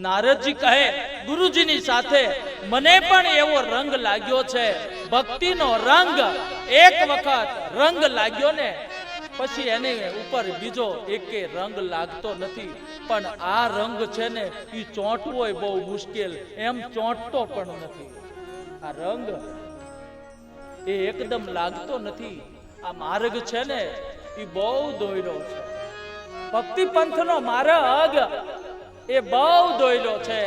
નારદજી કહે ગુરુજીની સાથે મને પણ એવો રંગ લાગ્યો છે, ભક્તિનો રંગ. એક વખત રંગ લાગ્યો ને પછી એને ઉપર બીજો એકે રંગ લાગતો નથી. પણ આ રંગ છે ને એ ચોંટવો બહુ મુશ્કેલ, એમ ચોંટતો પણ નથી. આ રંગ એ એકદમ લાગતો નથી. આ માર્ગ છે ને એ બહુ દોયલો છે. ભક્તિ પંથનો માર્ગ એ બહુ દોયલો છે.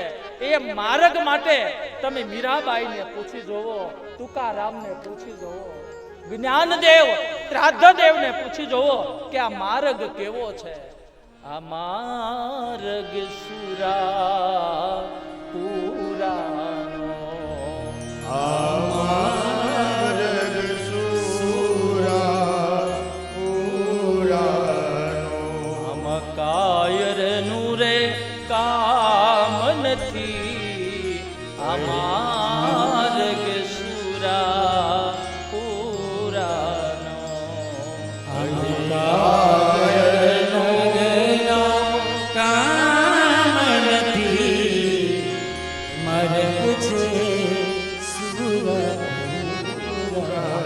એ માર્ગ માટે તમે મીરાબાઈને પૂછી જોવો, તુકારામને પૂછી જોવો, જ્ઞાનદેવ ત્રાધદેવને પૂછી જોવો કે આ માર્ગ કેવો છે. આ માર્ગ સુરા પુરાનો, આમ કાયરનું રે કામ નથી, અમાર્ગ સુરા પુરાનો. કામ નથી માર્ગ છે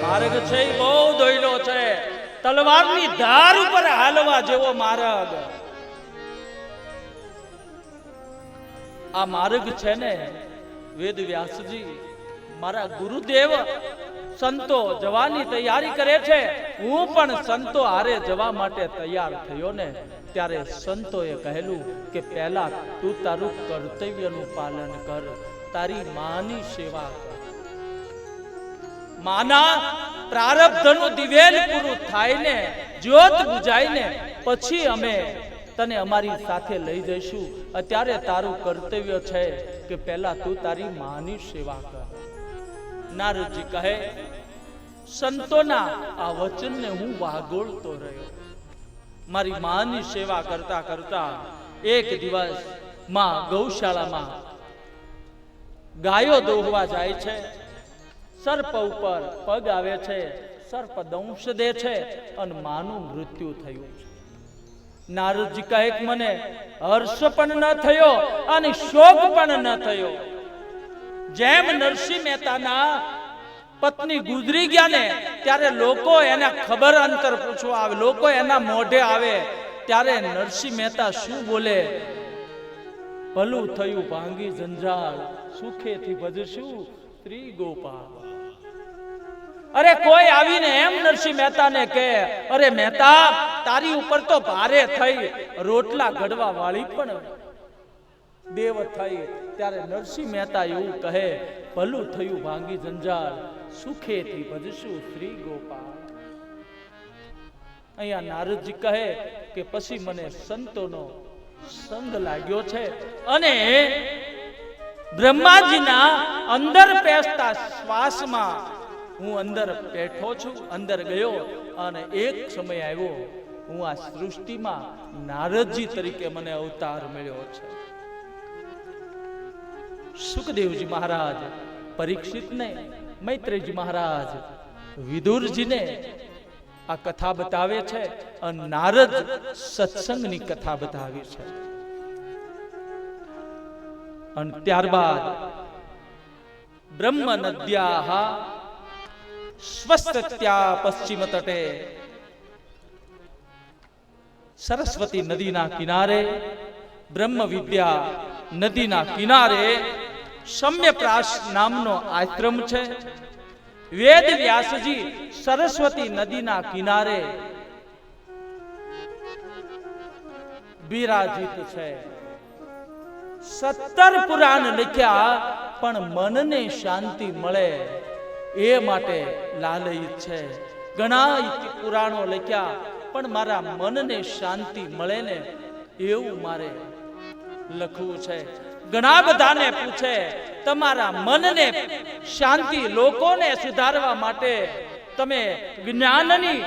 માર્ગ છે એ બહુ દોયલો છે, તલવારની ધાર ઉપર હાલવા જેવો માર્ગ. આ માર્ગ છે ને વેદ વ્યાસજી મારા ગુરુદેવ સંતો જવાની તૈયારી કરે છે, હું પણ સંતો હારે જવા માટે તૈયાર થયો ને ત્યારે સંતોએ કહેલું કે પહેલા તું તારું કર્તવ્યનું પાલન કર, તારી માની સેવા કર. માના પ્રારબ્ધનું દિવેલ પૂરું થાય ને, જ્યોત બુજાય ને પછી અમે તને અમારી સાથે લઈ જઈશું. અત્યારે તારું કર્તવ્ય છે કે પહેલા તું તારી માની સેવા કર. નારદજી કહે સંતોના આ વચનને હું વાગોળતો રહ્યો. મારી માની સેવા કરતા કરતા એક દિવસ માં ગૌશાળામાં ગાયો દોહવા જાય છે. સર્પ ઉપર પગ આવે છે, સર્પ દંશ દે છે અને માનું મૃત્યુ થયું છે. નારદજી કહે કે મને હર્ષ પણ ન થયો અને શોક પણ ન થયો. જેમ નરસિંહ મહેતાના પત્ની ગુજરી ગયા ને ત્યારે લોકો એના ખબર અંતર પૂછવા આવે, લોકો એના મોઢે આવે ત્યારે નરસિંહ મહેતા શું બોલે? ભલું થયું ભાંગી જંજાળ, સુખેથી ભજશું શ્રી ગોપાલ. અરે કોઈ આવીને એમ નરસિંહ મહેતાને કહે, અરે મહેતા તારી ઉપર તો ભારે થઈ, રોટલા ઘડવા વાળી પણ દેવ થઈ. ત્યારે નરસિંહ મહેતા એવું કહે, ભલું થયું ભાંગી જંજાળ, સુખેથી ભજશું શ્રી ગોપાલ. અહીંયા નારદજી કહે કે પછી મને સંતોનો સંગ લાગ્યો છે અને બ્રહ્માજીના અંદર પેસતા શ્વાસમાં હું અંદર બેઠો છું, અંદર ગયો અને એક સમય આવ્યો હું આ સૃષ્ટિમાં નારદજી તરીકે મને અવતાર મળ્યો છે. સુખદેવજી મહારાજ પરીક્ષિતને, મૈત્રેયજી મહારાજ વિદુરજીને આ કથા બતાવે છે અને નારદ સત્સંગની કથા બતાવી છે. અને ત્યારબાદ બ્રહ્મ નદ્યા સ્વસ્ત્યા પશ્ચિમ તટે, સરસ્વતી નદીના કિનારે, બ્રહ્મ વિદ્યા નદીના કિનારે સમ્યપ્રાસ નામનો આશ્રમ છે. વેદ વ્યાસજી સરસ્વતી નદીના કિનારે બિરાજિત છે. 17 પુરાણ લખ્યા પણ મનને શાંતિ મળે એ માટે લાલયિત છે. ઘણા પુરાણો લખ્યા પણ મારા મનને શાંતિ મળે ને એવું મારે લખવું છે. ઘણા બધાને પૂછે તમારા મનને શાંતિ, લોકોને સુધારવા માટે તમે જ્ઞાનની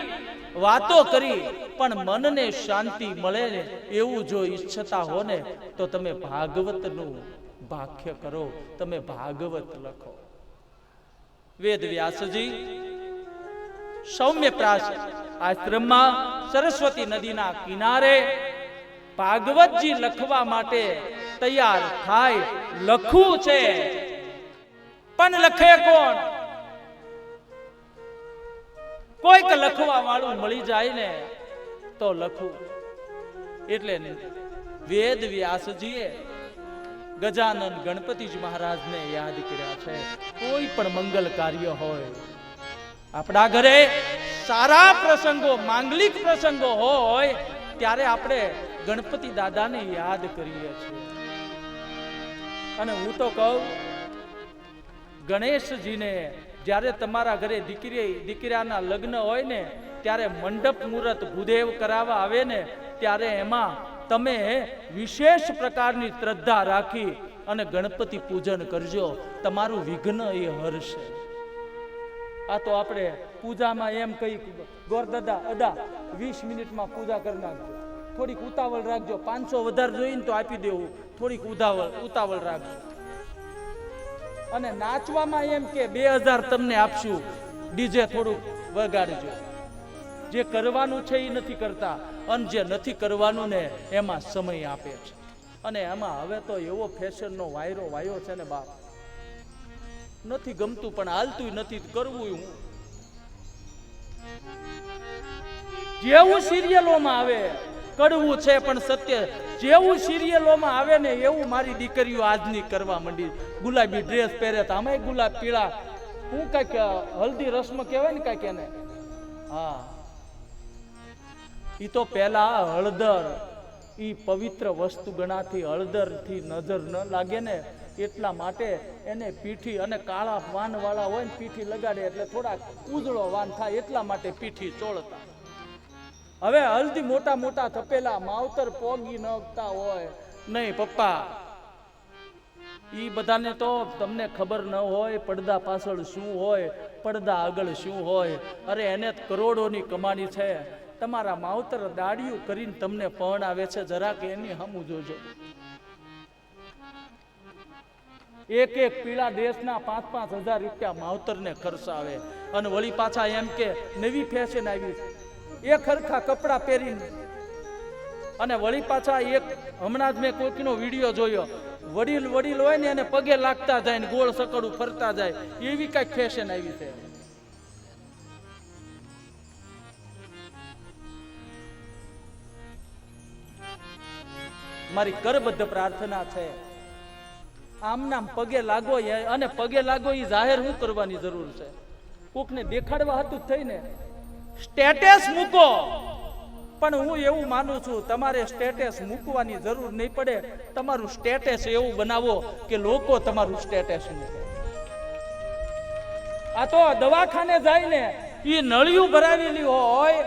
વાતો કરી પણ મનને શાંતિ મળે ને એવું જો ઈચ્છતા હો ને તો તમે ભાગવતનું ભાખ્ય કરો, તમે ભાગવત લખો. વેદ વ્યાસજી સૌમ્યપ્રાસ આશ્રમમાં સરસ્વતી નદીના કિનારે ભાગવતજી લખવા માટે તૈયાર થાય. લખવું છે પણ લખે કોણ? કોઈક લખવા વાળું મળી જાય ને તો લખવું. એટલે વેદ વ્યાસજીએ ગજાનન ગણપતિજી મહારાજને યાદ કર્યા છે. કોઈ પણ મંગલ કાર્ય હોય, આપણા ઘરે સારા પ્રસંગો, માંગલિક પ્રસંગો હોય ત્યારે આપણે ગણપતિ દાદાને યાદ કરીએ છીએ. અને હું તો કહું, ગણેશજીને જ્યારે તમારા ઘરે દીકરાના લગ્ન હોય ને ત્યારે મંડપ મુહૂર્ત ભૂદેવ કરાવવા આવે ને ત્યારે એમાં તમે વિશેષ પ્રકારની શ્રદ્ધા રાખી અને ગણપતિ પૂજન કરજો, તમારું વિઘ્ન એ હરશે. આ તો આપણે પૂજામાં એમ કહી, ગોરદાદા અદા 20 મિનિટમાં પૂજા કરી નાખજો, થોડીક ઉતાવળ રાખજો, 500 વધારે જોઈને તો આપી દેવું, થોડીક ઉતાવળ રાખજો. અને નાચવામાં એમ કે 2000 તમને આપશું, ડીજે થોડુંક વગાડજો. જે કરવાનું છે એ નથી કરતા, અને જે નથી કરવાનું ને એમાં સમય આપે છે. અને એમાં હવે તો એવો ફેશનનો વાયરો વાયો છે ને બાપ, નથી ગમતું પણ હાલતું નથી, કરવું હું. જેવું સિરિયલોમાં આવે, કડવું છે પણ સત્ય, જેવું સિરિયલોમાં આવે ને એવું મારી દીકરીઓ આજની કરવા માંડી. ગુલાબી ડ્રેસ પહેરે તો આમાં ગુલાબ પીળા, હું કઈક હલ્દી રસ્મ કહેવાય ને કઈક એને. હા, ઈ તો પેલા હળદર, ઈ પવિત્ર વસ્તુ ગણાથી, હળદર થી નજર ન લાગે ને એટલા માટે એને પીઠી, અને કાળા વાન વાળા હોય ને પીઠી લગાડે એટલે થોડાક ઉજળો વાન થાય એટલા માટે પીઠી ચોળતા. હવે હલ્દી મોટા મોટા થપેલા માવતર પોગી નખતા હોય નહીં પપ્પા, ઈ બધાને તો તમને ખબર ન હોય પડદા પાછળ શું હોય, પડદા આગળ શું હોય. અરે એને કરોડોની કમાણી છે. તમારા માવતર દાડિયું કરીને તમને પણ આવે છે, જરાક એની સામું જોજો. એક પીળા ડ્રેસના 5-5 હજાર રૂપિયા માવતરને ખર્ચ આવે, અને વળી પાછા એમ કે નવી ફેશન આવી, એક હરખા કપડા પહેરીને. અને વળી પાછા એક હમણાં જ મેં કોઈકનો વિડીયો જોયો, વડીલ હોય ને એને પગે લાગતા જાય ને ગોળ સકડું ફરતા જાય, એવી કઈક ફેશન આવી છે. મારી કરબદ્ધ પ્રાર્થના છે, આમ નામ પગે લાગો, અને પગે લાગો એ જાહેર શું કરવાની જરૂર છે? કોકને દેખાડવા હતું થઈને સ્ટેટસ મૂકો. પણ હું એવું માનું છું, તમારે સ્ટેટસ મૂકવાની જરૂર નહીં પડે. તમારું સ્ટેટસ એવું બનાવો કે લોકો તમારું સ્ટેટસ મૂકે. આ તો દવાખાને જાય ને એ નળિયું ભરાવેલી હોય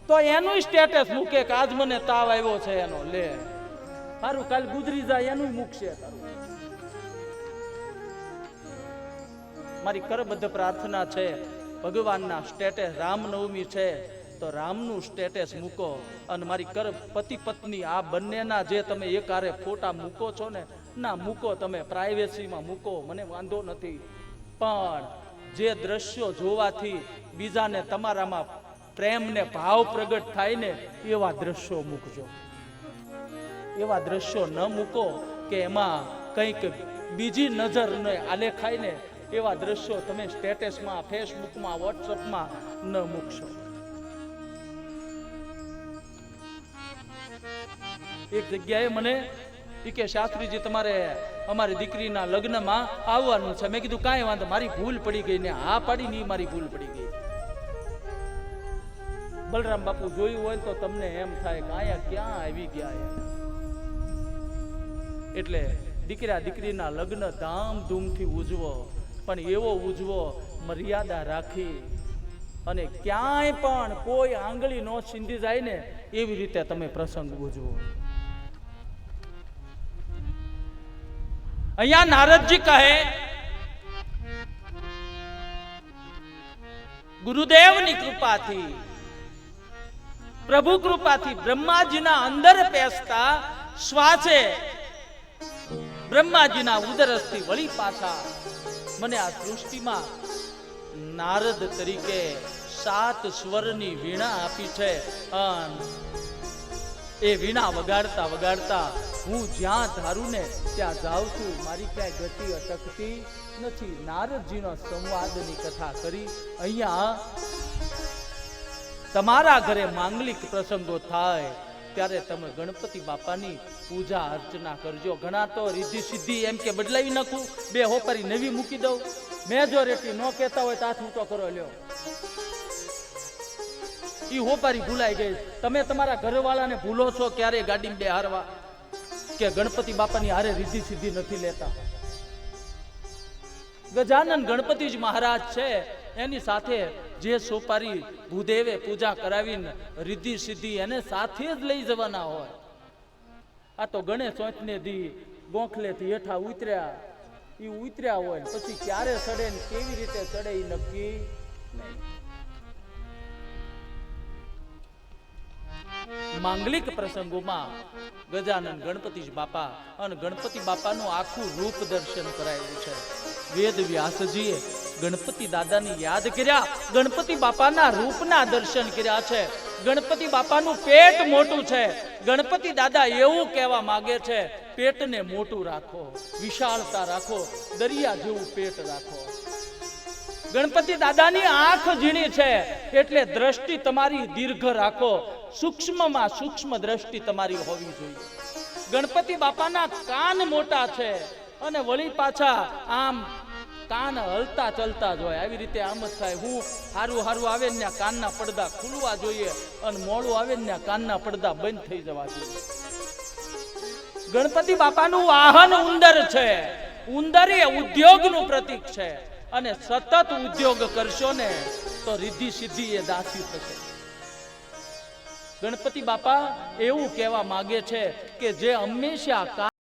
તો એનું સ્ટેટસ મૂકે કે આજ મને તાવ આવ્યો છે એનો, લે સારું કાલ ગુજરી જાય એનું મૂકશે. મારી કરબદ્ધ પ્રાર્થના છે, ભગવાનના સ્ટેટસ, રામનવમી છે તો રામનું સ્ટેટસ મૂકો. અને મારી પતિ પત્ની આ બંનેના જે તમે એકારે ફોટા મૂકો છો ને, ના મૂકો, તમે પ્રાઇવેસીમાં મૂકો, મને વાંધો નથી. પણ જે દ્રશ્યો જોવાથી બીજાને તમારામાં પ્રેમ ને ભાવ પ્રગટ થાય ને એવા દ્રશ્યો મૂકજો. એવા દ્રશ્યો ન મૂકો કે એમાં કંઈક બીજી નજર ન આલેખાય ને એવા દ્રશ્યો તમે સ્ટેટસમાં, ફેસબુકમાં, વોટ્સઅપમાં ન મૂકશો. એક જગ્યાએ મને કે શાસ્ત્રીજી તમારે અમારી દીકરીના લગ્નમાં આવવાનું છે. મેં કીધું કાંઈ વાંધો, મારી ભૂલ પડી ગઈ ને હા પાડી ની, મારી ભૂલ પડી ગઈ. બલરામ બાપુ જોયું હોય તો તમને એમ થાય કે આયા ક્યાં આવી ગયા. એટલે દીકરીના લગ્ન ધામધૂમથી ઉજવો, પણ એવો ઉજવો મર્યાદા રાખી, અને ક્યાંય પણ કોઈ આંગળી નો છીંધી જાય ને એવી રીતે તમે પ્રસંગ ઉજવો. અહીંયા નારદજી કહે, ગુરુદેવની કૃપાથી, પ્રભુ કૃપાથી બ્રહ્માજીના અંદર પેસતા શ્વાસે બ્રહ્માજીના ઉદરસથી વળી પાછા મને આ સૃષ્ટિમાં નારદ તરીકે 7 સ્વરની વીણા આપી છે. એ વીણા વગાડતા વગાડતા હું જ્યાં ધારું ને ત્યાં જાઉં છું. મારી ક્યાંય ગતિ અટકતી નથી. નારદજીનો સંવાદની કથા કરી. અહીંયા તમારા ઘરે માંગલિક પ્રસંગો થાય ત્યારે તમે ગણપતિ બાપાની પૂજા અર્ચના કરજો. ઘણા તો રીધિ સિદ્ધિ એમ કે બદલાવી નાખું, 2 હોપારી નવી મૂકી દઉં. મેજોરિટી નો કહેતા હોય તો હાથ ઊંચો કરો લ્યો. ઈ હોપારી ભૂલાઈ ગઈ. તમે તમારા ઘરવાળાને ભૂલો છો ક્યારે ગાડીમાં બેહારવા કે ગણપતિ બાપાની હારે રીધિ સિદ્ધિ નથી લેતા. ગજાનન ગણપતિજી મહારાજ છે, એની સાથે જે સોપારી ભૂદેવે પૂજા કરાવીને રીધિ સિદ્ધિ એને સાથે જ લઈ જવાના હોય. આ તો ગણેશ ચોથને દી ગોખલેથી હેઠા ઉતર્યા એ ઉતર્યા હોય ને પછી ક્યારે ચડે ને કેવી રીતે ચડે એ નક્કી નહીં. માંગલિક પ્રસંગોમાં ગજાનન ગણપતિ બાપા અને ગણપતિ બાપાનું આખું રૂપ દર્શન કરાયેલું છે. વેદ વ્યાસજીએ ગણપતિ દાદાને યાદ કર્યા, ગણપતિ બાપાના રૂપના દર્શન કર્યા છે. ગણપતિ બાપાનું પેટ મોટું છે. ગણપતિ દાદા એવું કહેવા માંગે છે, પેટને મોટું રાખો, વિશાળતા રાખો, દરિયા જેવું પેટ રાખો. ગણપતિ દાદાની આંખ ઝીણી છે એટલે દ્રષ્ટિ તમારી દીર્ઘ રાખો, સૂક્ષ્મમાં સૂક્ષ્મ દ્રષ્ટિ તમારી હોવી જોઈએ. ગણપતિ બાપાના કાન મોટા છે અને વળી પાછા આમ કાન હલતા ચલતા જ હોય. આવી રીતે આમ જ થાય, હું હારું હારું આવે ને કાનના પડદા ખુલવા જોઈએ અને મોડું આવે ને કાનના પડદા બંધ થઈ જવા જોઈએ. ગણપતિ બાપાનું વાહન ઉંદર છે. ઉંદર એ ઉદ્યોગનું પ્રતીક છે અને સતત ઉદ્યોગ કરશો ને તો રિદ્ધિ સિદ્ધિ એ દાસી થશે. ગણપતિ બાપા એવું કહેવા માંગે છે કે જે હંમેશા